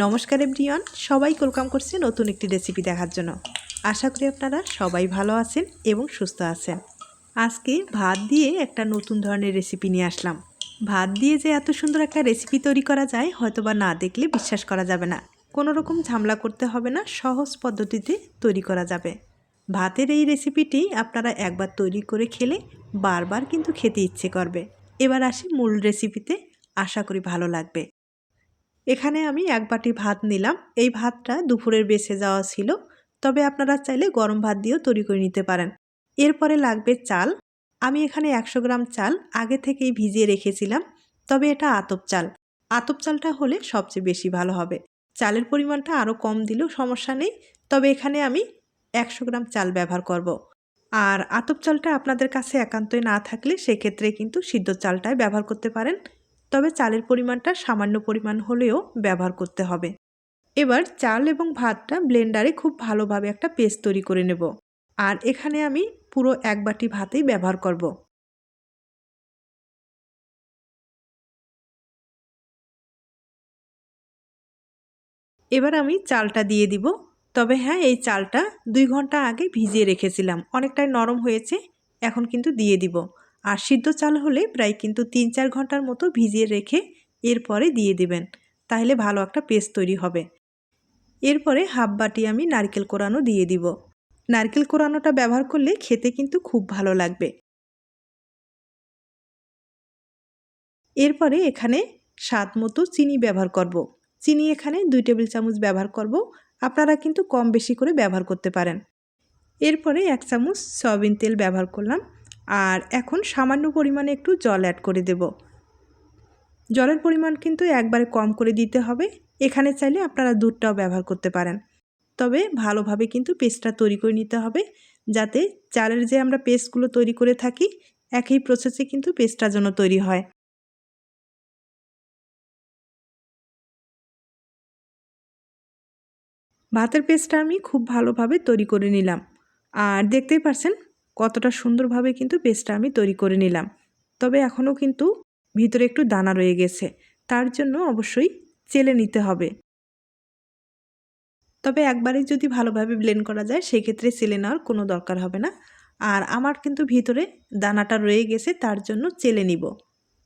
নমস্কার এভরিওয়ান, সবাই ওয়েলকাম করছে নতুন একটি রেসিপি দেখার জন্য। আশা করি আপনারা সবাই ভালো আছেন এবং সুস্থ আছেন। আজকে ভাত দিয়ে একটা নতুন ধরনের রেসিপি নিয়ে আসলাম। ভাত দিয়ে যে এত সুন্দর একটা রেসিপি তৈরি করা যায় হয়তোবা না দেখলে বিশ্বাস করা যাবে না। কোনো রকম ঝামেলা করতে হবে না, সহজ পদ্ধতিতে তৈরি করা যাবে। ভাতের এই রেসিপিটি আপনারা একবার তৈরি করে খেলে বারবার কিন্তু খেতে ইচ্ছে করবে। এবার আসি মূল রেসিপিতে, আশা করি ভালো লাগবে। এখানে আমি 1 বাটি ভাত নিলাম। এই ভাতটা দুপুরের বেঁচে যাওয়া ছিল, তবে আপনারা চাইলে গরম ভাত দিয়েও তৈরি করে নিতে পারেন। এরপরে লাগবে চাল। আমি এখানে 100 গ্রাম চাল আগে থেকেই ভিজিয়ে রেখেছিলাম, তবে এটা আতপ চাল। আতপ চালটা হলে সবচেয়ে বেশি ভালো হবে। চালের পরিমাণটা আরও কম দিলেও সমস্যা নেই, তবে এখানে আমি 100 গ্রাম চাল ব্যবহার করব। আর আতপ চালটা আপনাদের কাছে একান্তই না থাকলে সেক্ষেত্রে কিন্তু সিদ্ধ চালটাই ব্যবহার করতে পারেন, তবে চালের পরিমাণটা সামান্য পরিমাণ হলেও ব্যবহার করতে হবে। এবার চাল এবং ভাতটা ব্লেন্ডারে খুব ভালোভাবে একটা পেস্ট তৈরি করে নেব। আর এখানে আমি পুরো 1 বাটি ভাতেই ব্যবহার করব। এবার আমি চালটা দিয়ে দিব। তবে হ্যাঁ, এই চালটা 2 ঘন্টা আগে ভিজিয়ে রেখেছিলাম, অনেকটাই নরম হয়েছে। এখন কিন্তু দিয়ে দিব। আর সিদ্ধ চাল হলে প্রায় কিন্তু 3-4 ঘন্টার মতো ভিজিয়ে রেখে এরপরে দিয়ে দিবেন, তাহলে ভালো একটা পেস্ট তৈরি হবে। এরপরে হাফ বাটি আমি নারকেল কোরানো দিয়ে দিব। নারকেল কোরানোটা ব্যবহার করলে খেতে কিন্তু খুব ভালো লাগবে। এরপরে এখানে স্বাদ মতো চিনি ব্যবহার করব। চিনি এখানে 2 টেবিল চামচ ব্যবহার করব। আপনারা কিন্তু কম বেশি করে ব্যবহার করতে পারেন। এরপরে 1 চামচ সয়াবিন তেল ব্যবহার করলাম। আর এখন সামান্য পরিমাণে একটু জল অ্যাড করে দেব। জলের পরিমাণ কিন্তু একবারে কম করে দিতে হবে। এখানে চাইলে আপনারা দুধটাও ব্যবহার করতে পারেন। তবে ভালোভাবে কিন্তু পেস্টটা তৈরি করে নিতে হবে, যাতে চালের যে আমরা পেস্টগুলো তৈরি করে থাকি একই প্রসেসে কিন্তু পেস্টটা যেন তৈরি হয়। ভাতের পেস্টটা আমি খুব ভালোভাবে তৈরি করে নিলাম। আর দেখতেই পাচ্ছেন কতটা সুন্দরভাবে কিন্তু পেস্টটা আমি তৈরি করে নিলাম। তবে এখনও কিন্তু ভিতরে একটু দানা রয়ে গেছে, তার জন্য অবশ্যই চেলে নিতে হবে। তবে একবারেই যদি ভালোভাবে ব্লেন্ড করা যায় সেক্ষেত্রে চেলে নেওয়ার কোনো দরকার হবে না। আর আমার কিন্তু ভিতরে দানাটা রয়ে গেছে, তার জন্য চেলে নিব।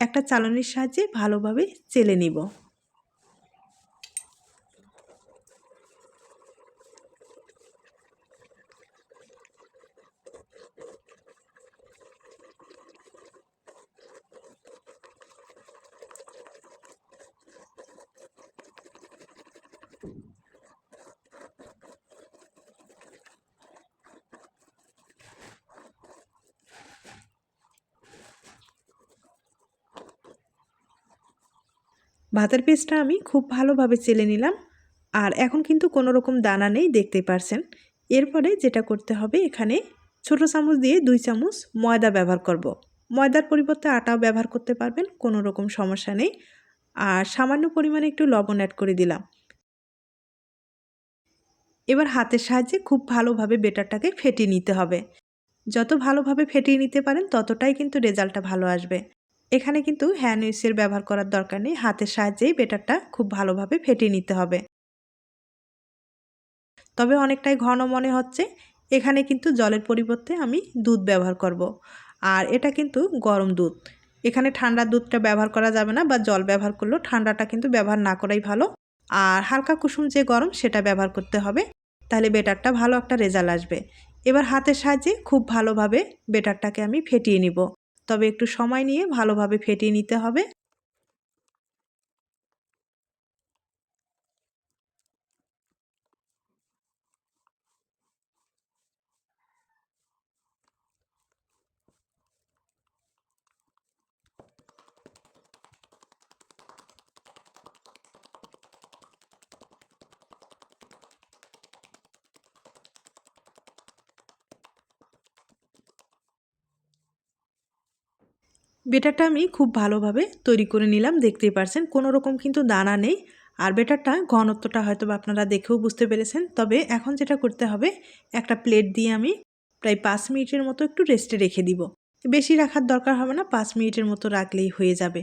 একটা চালনির সাহায্যে ভালোভাবে চেলে নিব। ভাতের পেস্টটা আমি খুব ভালোভাবে চেলে নিলাম। আর এখন কিন্তু কোনো রকম দানা নেই, দেখতেই পারছেন। এরপরে যেটা করতে হবে, এখানে ছোট চামচ দিয়ে 2 চামচ ময়দা ব্যবহার করব। ময়দার পরিবর্তে আটাও ব্যবহার করতে পারবেন, কোনো রকম সমস্যা নেই। আর সামান্য পরিমাণে একটু লবণ অ্যাড করে দিলাম। এবার হাতের সাহায্যে খুব ভালোভাবে বেটারটাকে ফেটিয়ে নিতে হবে। যত ভালোভাবে ফেটিয়ে নিতে পারেন ততটাই কিন্তু রেজাল্টটা ভালো আসবে। এখানে কিন্তু হ্যান্ড উইক্সের ব্যবহার করার দরকার নেই, হাতের সাহায্যেই বেটারটা খুব ভালোভাবে ফেটিয়ে নিতে হবে। তবে অনেকটাই ঘন মনে হচ্ছে, এখানে কিন্তু জলের পরিবর্তে আমি দুধ ব্যবহার করব। আর এটা কিন্তু গরম দুধ। এখানে ঠান্ডা দুধটা ব্যবহার করা যাবে না, বা জল ব্যবহার করলেও ঠান্ডাটা কিন্তু ব্যবহার না করাই ভালো। আর হালকা কুসুম যে গরম সেটা ব্যবহার করতে হবে, তাহলে বেটারটা ভালো একটা রেজাল্ট আসবে। এবার হাতের সাহায্যে খুব ভালোভাবে বেটারটাকে আমি ফেটিয়ে নিব। তবে একটু সময় নিয়ে ভালোভাবে ফেটিয়ে নিতে হবে। বেটারটা আমি খুব ভালোভাবে তৈরি করে নিলাম, দেখতেই পারছেন কোনো রকম কিন্তু দানা নেই। আর বেটারটা ঘনত্বটা হয়তো বা আপনারা দেখেও বুঝতে পেরেছেন। তবে এখন যেটা করতে হবে, একটা প্লেট দিয়ে আমি প্রায় 5 মিনিটের মতো একটু রেস্টে রেখে দিব। বেশি রাখার দরকার হবে না, 5 মিনিটের মতো রাখলেই হয়ে যাবে।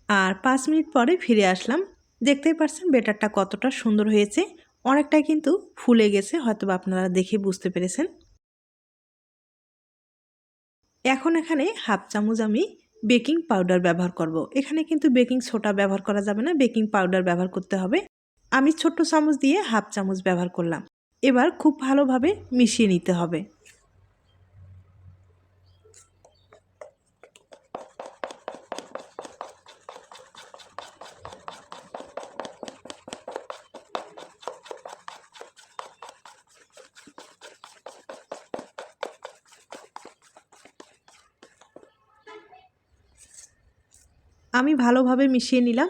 আর 5 মিনিট পরে ফিরে আসলাম। দেখতেই পাচ্ছেন ব্যাটারটা কতটা সুন্দর হয়েছে, অনেকটাই কিন্তু ফুলে গেছে, হয়তো আপনারা দেখে বুঝতে পেরেছেন। এখন এখানে হাফ চামচ আমি বেকিং পাউডার ব্যবহার করব। এখানে কিন্তু বেকিং সোডা ব্যবহার করা যাবে না, বেকিং পাউডার ব্যবহার করতে হবে। আমি ছোট্ট চামচ দিয়ে হাফ চামচ ব্যবহার করলাম। এবার খুব ভালোভাবে মিশিয়ে নিতে হবে। আমি ভালোভাবে মিশিয়ে নিলাম।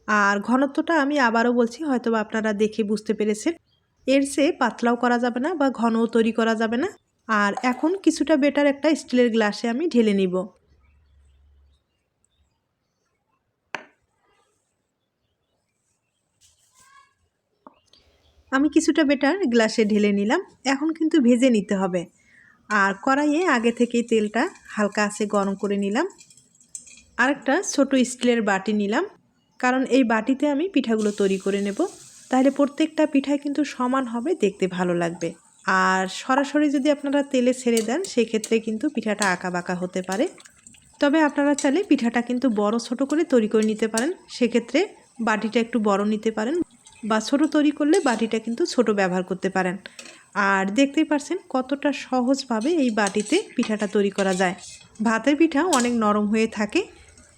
আর ঘনত্বটা আমি আবারও বলছি, হয়তো আপনারা দেখে বুঝতে পেরেছেন। এর চেয়ে পাতলাও করা যাবে না বা ঘনও তৈরি করা যাবে না। আর এখন কিছুটা বেটার একটা স্টিলের গ্লাসে আমি ঢেলে নিব। আমি কিছুটা বেটার গ্লাসে ঢেলে নিলাম। এখন কিন্তু ভেজে নিতে হবে। আর কড়াইয়ে আগে থেকেই তেলটা হালকা আঁচে গরম করে নিলাম। আরেকটা ছোট স্টিলের বাটি নিলাম, কারণ এই বাটিতে আমি পিঠাগুলো তৈরি করে নেব। তাহলে প্রত্যেকটা পিঠাই কিন্তু সমান হবে, দেখতে ভালো লাগবে। আর সরাসরি যদি আপনারা তেলে ছেড়ে দেন সেক্ষেত্রে কিন্তু পিঠাটা আঁকা বাঁকা হতে পারে। তবে আপনারা চাইলে পিঠাটা কিন্তু বড় ছোট করে তৈরি করে নিতে পারেন। সেক্ষেত্রে বাটিটা একটু বড় নিতে পারেন, বা ছোট তৈরি করলে বাটিটা কিন্তু ছোট ব্যবহার করতে পারেন। আর দেখতেই পাচ্ছেন কতটা সহজভাবে এই বাটিতে পিঠাটা তৈরি করা যায়। ভাতের পিঠা অনেক নরম হয়ে থাকে,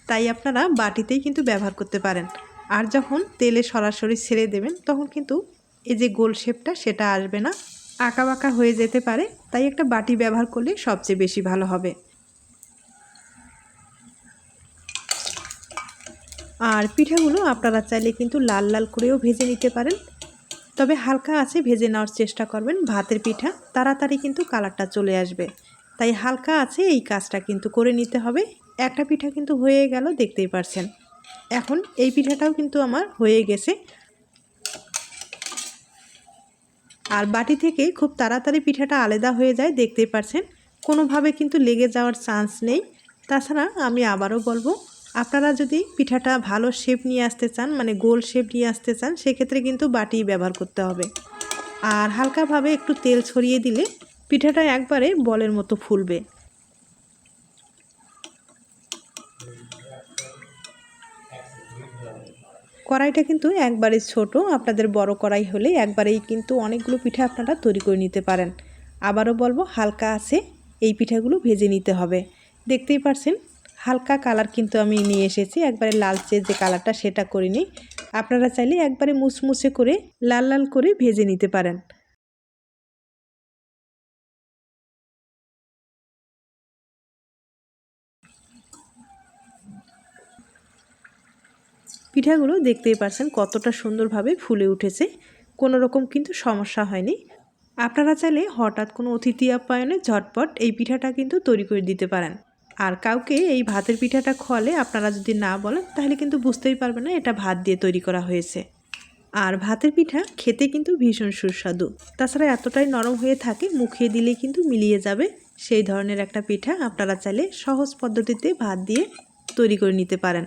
তাই আপনারা বাটিতেই কিন্তু ব্যবহার করতে পারেন। আর যখন তেলে সরাসরি ছেড়ে দেবেন তখন কিন্তু এই যে গোল শেপটা সেটা আসবে না, আঁকা বাঁকা হয়ে যেতে পারে। তাই একটা বাটি ব্যবহার করলে সবচেয়ে বেশি ভালো হবে। আর পিঠাগুলো আপনারা চাইলে কিন্তু লাল লাল করেও ভেজে নিতে পারেন, তবে হালকা আছে ভেজে নেওয়ার চেষ্টা করবেন। ভাতের পিঠা তাড়াতাড়ি কিন্তু কালারটা চলে আসবে, তাই হালকা আছে এই কাজটা কিন্তু করে নিতে হবে। একটা পিঠা কিন্তু হয়ে গেল, দেখতেই পারছেন। এখন এই পিঠাটাও কিন্তু আমার হয়ে গেছে। আর বাটি থেকে খুব তাড়াতাড়ি পিঠাটা আলাদা হয়ে যায়, দেখতেই পারছেন। কোনোভাবে কিন্তু লেগে যাওয়ার চান্স নেই। তাছাড়া আমি আবারও বলবো, আপনারা যদি পিঠাটা ভালো শেপ নিয়ে আসতে চান, মানে গোল শেপ নিয়ে আসতে চান, সেক্ষেত্রে কিন্তু বাটি ব্যবহার করতে হবে। আর হালকাভাবে একটু তেল ছড়িয়ে দিলে পিঠাটা একবারে বলের মতো ফুলবে। কড়াইটা কিন্তু একবারে ছোট, আপনাদের বড় কড়াই হলে একবারেই কিন্তু অনেকগুলো পিঠা আপনারা তৈরি করে নিতে পারেন। আবারও বলবো, হালকা আছে এই পিঠাগুলো ভেজে নিতে হবে। দেখতেই পারছেন হালকা কালার কিন্তু আমি নিয়ে এসেছি, একবারে লালচে যে কালারটা সেটা করিনি। আপনারা চাইলে একবারে মুচমুচে করে লাল লাল করে ভেজে নিতে পারেন। পিঠাগুলো দেখতেই পারছেন কতটা সুন্দরভাবে ফুলে উঠেছে, কোনো রকম কিন্তু সমস্যা হয়নি। আপনারা চাইলে হঠাৎ কোনো অতিথি আপ্যায়নে ঝটপট এই পিঠাটা কিন্তু তৈরি করে দিতে পারেন। আর কাউকে এই ভাতের পিঠাটা খোয়ালে আপনারা যদি না বলেন তাহলে কিন্তু বুঝতেই পারবে না এটা ভাত দিয়ে তৈরি করা হয়েছে। আর ভাতের পিঠা খেতে কিন্তু ভীষণ সুস্বাদু, তাছাড়া এতটাই নরম হয়ে থাকে মুখে দিলেই কিন্তু মিলিয়ে যাবে। সেই ধরনের একটা পিঠা আপনারা চাইলে সহজ পদ্ধতিতে ভাত দিয়ে তৈরি করে নিতে পারেন।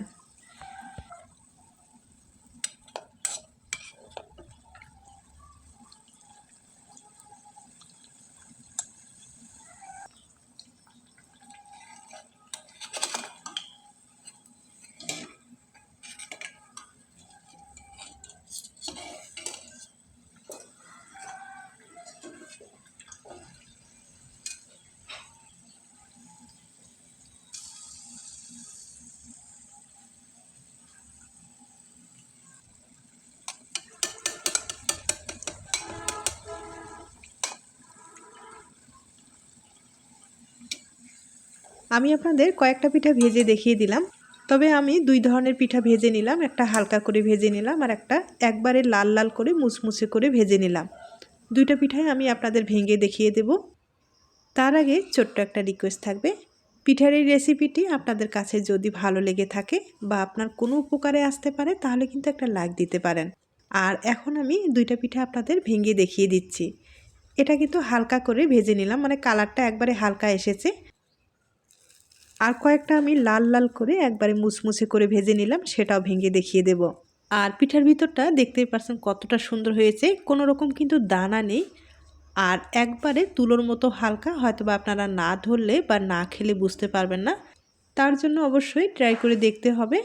আমি আপনাদের কয়েকটা পিঠা ভেজে দেখিয়ে দিলাম, তবে আমি দুই ধরনের পিঠা ভেজে নিলাম। একটা হালকা করে ভেজে নিলাম, আর একটা একবারে লাল লাল করে মুচমুচে করে ভেজে নিলাম। দুইটা পিঠাই আমি আপনাদের ভেঙে দেখিয়ে দেব। তার আগে ছোট্ট একটা রিকোয়েস্ট থাকবে, পিঠার এই রেসিপিটি আপনাদের কাছে যদি ভালো লেগে থাকে বা আপনার কোনো উপকারে আসতে পারে তাহলে কিন্তু একটা লাইক দিতে পারেন। আর এখন আমি দুইটা পিঠা আপনাদের ভেঙে দেখিয়ে দিচ্ছি। এটা কিন্তু হালকা করে ভেজে নিলাম, মানে কালারটা একবারে হালকা এসেছে। আর কয়েকটা আমি লাল লাল করে একবারে মুচমুচে করে ভেজে নিলাম, সেটাও ভেঙে দেখিয়ে দেব। আর পিঠার ভিতরটা দেখতেই পাচ্ছেন কতটা সুন্দর হয়েছে, কোনো রকম কিন্তু দানা নেই। আর একবারে তুলোর মতো হালকা, হয়তোবা আপনারা না ধরলে বা না খেলে বুঝতে পারবেন না, তার জন্য অবশ্যই ট্রাই করে দেখতে হবে।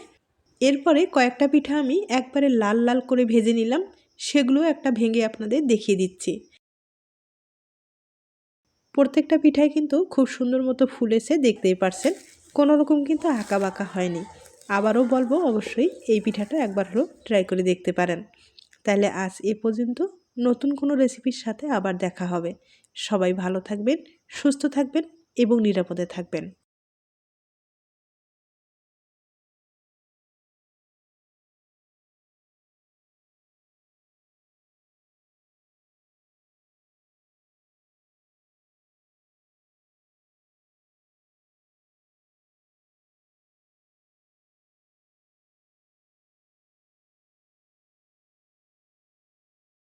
এরপরে কয়েকটা পিঠা আমি একবারে লাল লাল করে ভেজে নিলাম, সেগুলো একটা ভেঙে আপনাদের দেখিয়ে দিচ্ছি। প্রত্যেকটা পিঠাই কিন্তু খুব সুন্দর মতো ফুলেছে, দেখতেই পারছেন, কোনো রকম কিন্তু আঁকা বাঁকা হয়নি। আবারও বলবো, অবশ্যই এই পিঠাটা একবার হলেও ট্রাই করে দেখতে পারেন। তাহলে আজ এ পর্যন্ত, নতুন কোনো রেসিপির সাথে আবার দেখা হবে। সবাই ভালো থাকবেন, সুস্থ থাকবেন এবং নিরাপদে থাকবেন।